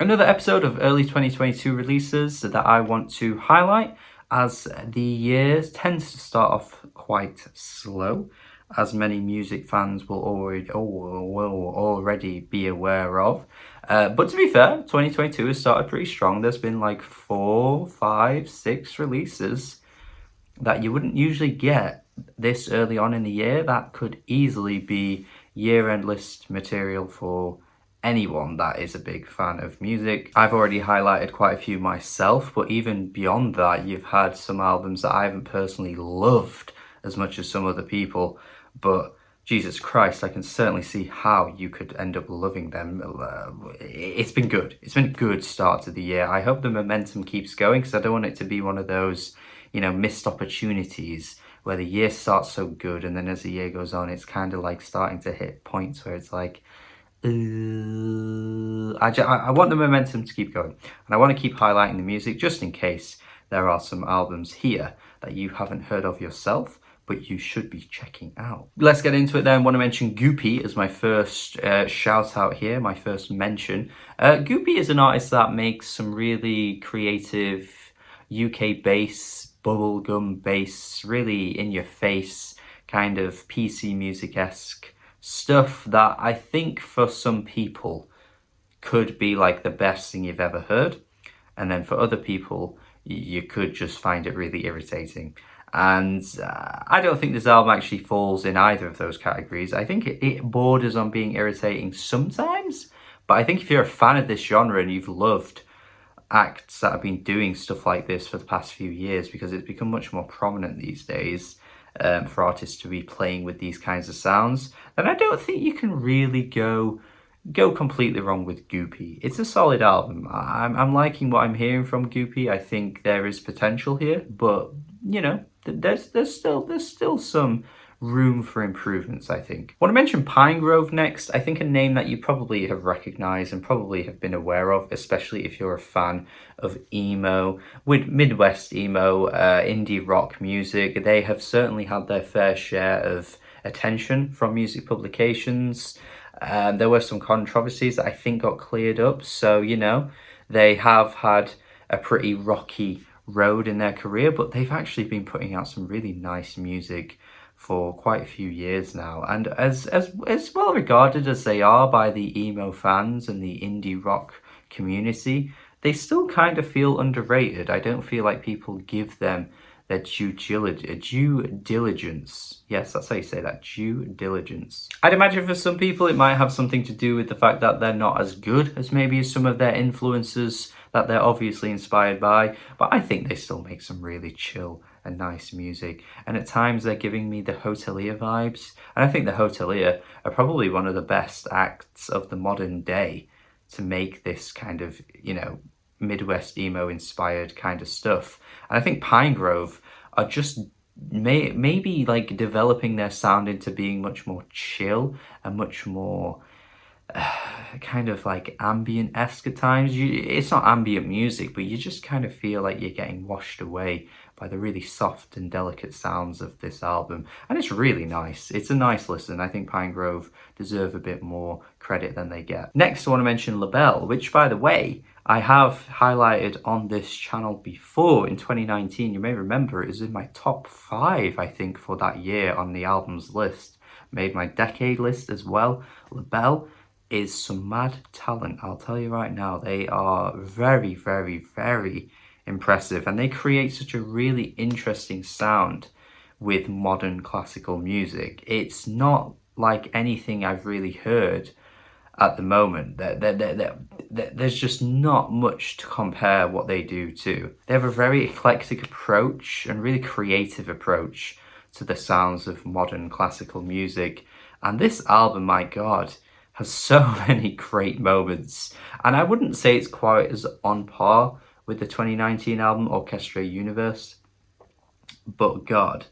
another episode of early 2022 releases that I want to highlight, as the year tends to start off quite slow, as many music fans will already be aware of. But to be fair, 2022 has started pretty strong. There's been like 4, 5, 6 releases that you wouldn't usually get this early on in the year. That could easily be year-end list material for anyone that is a big fan of music. I've already highlighted quite a few myself, but even beyond that, you've had some albums that I haven't personally loved as much as some other people, but Jesus Christ, I can certainly see how you could end up loving them. It's been good. It's been a good start to the year. I hope the momentum keeps going, because I don't want it to be one of those, you know, missed opportunities where the year starts so good and then as the year goes on, it's kind of like starting to hit points where it's like, I want the momentum to keep going, and I want to keep highlighting the music just in case there are some albums here that you haven't heard of yourself, but you should be checking out. Let's get into it then. I want to mention Goopy as my first shout out here, my first mention. Goopy is an artist that makes some really creative UK bass, bubblegum bass, really in your face, kind of PC music-esque stuff that I think for some people could be like the best thing you've ever heard, and then for other people you could just find it really irritating. And I don't think this album actually falls in either of those categories. I think it borders on being irritating sometimes, but I think if you're a fan of this genre and you've loved acts that have been doing stuff like this for the past few years, because it's become much more prominent these days, for artists to be playing with these kinds of sounds, then I don't think you can really go completely wrong with Goopy. It's a solid album. I'm liking what I'm hearing from Goopy. I think there is potential here, but you know, there's still some room for improvements, I think. I want to mention Pinegrove next. I think a name that you probably have recognized and probably have been aware of, especially if you're a fan of emo, with Midwest emo, indie rock music. They have certainly had their fair share of attention from music publications. There were some controversies that I think got cleared up, so you know, they have had a pretty rocky road in their career, but they've actually been putting out some really nice music for quite a few years now, and as well regarded as they are by the emo fans and the indie rock community, they still kind of feel underrated. I don't feel like people give them their due diligence. Yes, that's how you say that, due diligence. I'd imagine for some people it might have something to do with the fact that they're not as good as maybe some of their influences that they're obviously inspired by, but I think they still make some really chill and nice music, and at times they're giving me the Hotelier vibes, and I think the Hotelier are probably one of the best acts of the modern day to make this kind of, you know, Midwest emo inspired kind of stuff. And I think Pinegrove are just maybe like developing their sound into being much more chill and much more kind of like ambient-esque at times. It's not ambient music, but you just kind of feel like you're getting washed away by the really soft and delicate sounds of this album, and it's really nice. It's a nice listen. I think Pinegrove deserve a bit more credit than they get. Next, I want to mention Labelle, which, by the way, I have highlighted on this channel before in 2019. You may remember it was in my top 5, I think, for that year on the albums list. Made my decade list as well. Labelle is some mad talent, I'll tell you right now. They are very, very, very impressive, and they create such a really interesting sound with modern classical music. It's not like anything I've really heard at the moment. There's just not much to compare what they do to. They have a very eclectic approach and really creative approach to the sounds of modern classical music, and this album, my god, has so many great moments. And I wouldn't say it's quite as on par with the 2019 album Orchestra Universe, but god,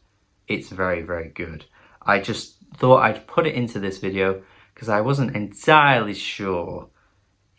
it's very, very good. I just thought I'd put it into this video because I wasn't entirely sure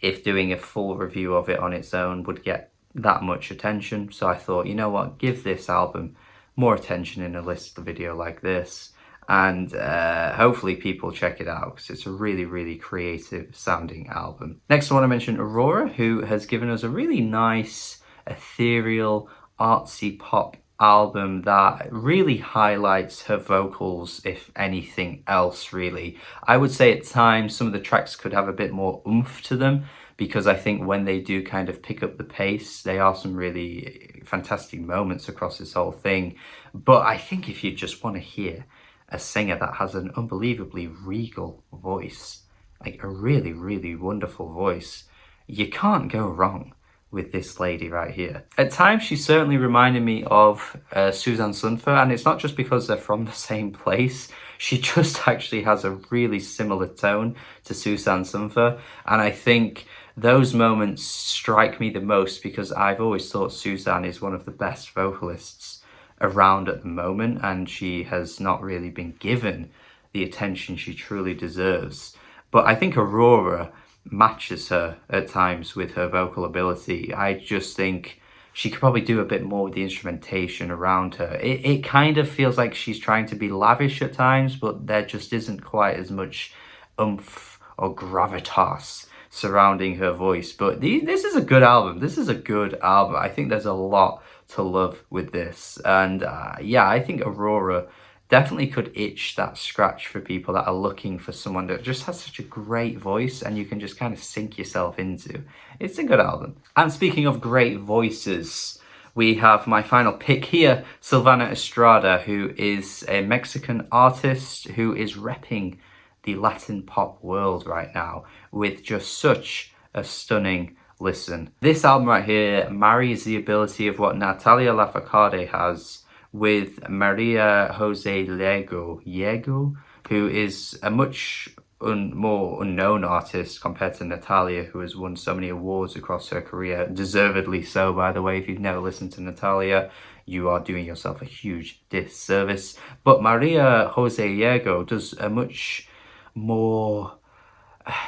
if doing a full review of it on its own would get that much attention, so I thought, you know what, give this album more attention in a list video like this. and hopefully people check it out because it's a really, really creative sounding album. Next I want to mention Aurora, who has given us a really nice, ethereal, artsy pop album that really highlights her vocals, if anything else, really. I would say at times some of the tracks could have a bit more oomph to them, because I think when they do kind of pick up the pace, they are some really fantastic moments across this whole thing. But I think if you just want to hear a singer that has an unbelievably regal voice, like a really, really wonderful voice, you can't go wrong with this lady right here. At times, she certainly reminded me of Suzanne Sunfer, and it's not just because they're from the same place. She just actually has a really similar tone to Suzanne Sunfer, and I think those moments strike me the most because I've always thought Suzanne is one of the best vocalists around at the moment, and she has not really been given the attention she truly deserves. But I think Aurora matches her at times with her vocal ability. I just think she could probably do a bit more with the instrumentation around her. It kind of feels like she's trying to be lavish at times, but there just isn't quite as much oomph or gravitas surrounding her voice. But this is a good album. This is a good album. I think there's a lot to love with this. And yeah, I think Aurora definitely could itch that scratch for people that are looking for someone that just has such a great voice and you can just kind of sink yourself into. It's a good album. And speaking of great voices, we have my final pick here, Silvana Estrada, who is a Mexican artist who is repping the Latin pop world right now with just such a stunning listen. This album right here marries the ability of what Natalia Lafourcade has with Maria Jose Llego, who is a much more unknown artist compared to Natalia, who has won so many awards across her career. Deservedly so, by the way. If you've never listened to Natalia, you are doing yourself a huge disservice. But Maria Jose Llego does a much more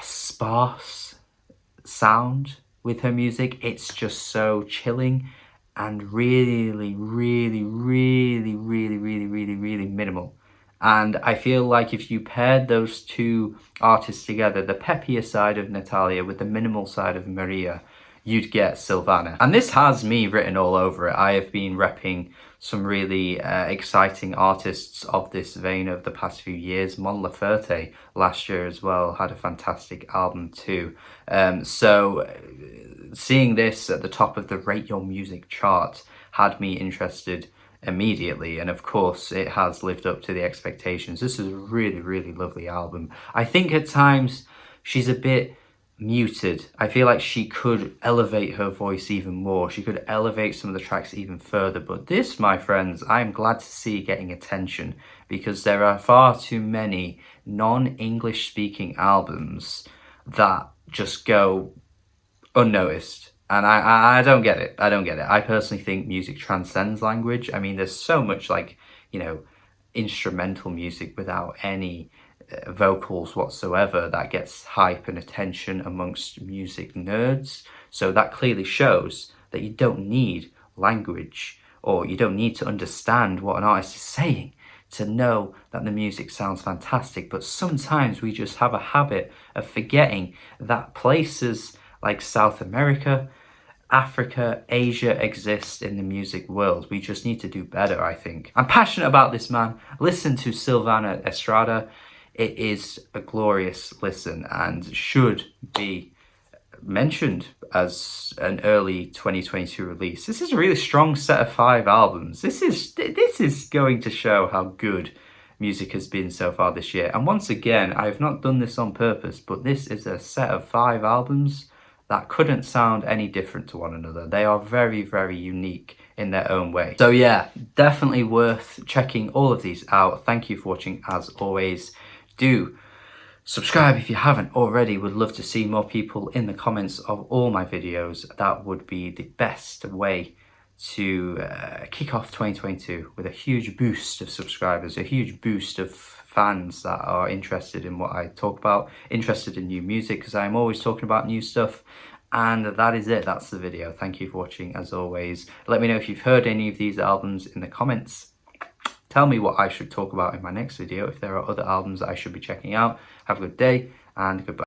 sparse sound with her music. It's just so chilling and really minimal. And I feel like if you paired those two artists together, the peppier side of Natalia with the minimal side of Maria, you'd get Sylvana. And this has me written all over it. I have been repping some really exciting artists of this vein over the past few years. Mon Laferte last year as well had a fantastic album too. So seeing this at the top of the Rate Your Music chart had me interested immediately, and of course it has lived up to the expectations. This is a really lovely album. I think at times she's a bit muted. I feel like she could elevate her voice even more. She could elevate some of the tracks even further, but this, my friends, I'm glad to see getting attention, because there are far too many non-English speaking albums that just go unnoticed. And I don't get it. I don't get it. I personally think music transcends language. I mean, there's so much like, you know, instrumental music without any vocals whatsoever that gets hype and attention amongst music nerds. So that clearly shows that you don't need language, or you don't need to understand what an artist is saying to know that the music sounds fantastic. But sometimes we just have a habit of forgetting that places like South America, Africa, Asia exist in the music world. We just need to do better, I think. I'm passionate about this, man. Listen to Silvana Estrada. It is a glorious listen and should be mentioned as an early 2022 release. This is a really strong set of 5 albums. This is going to show how good music has been so far this year. And once again, I have not done this on purpose, but this is a set of 5 albums that couldn't sound any different to one another. They are very unique in their own way. So yeah, definitely worth checking all of these out. Thank you for watching as always. Do subscribe if you haven't already. Would love to see more people in the comments of all my videos. That would be the best way to kick off 2022 with a huge boost of subscribers, a huge boost of fans that are interested in what I talk about, interested in new music, because I'm always talking about new stuff. And that is it. That's the video. Thank you for watching as always. Let me know if you've heard any of these albums in the comments. Tell me what I should talk about in my next video, if there are other albums that I should be checking out. Have a good day, and goodbye.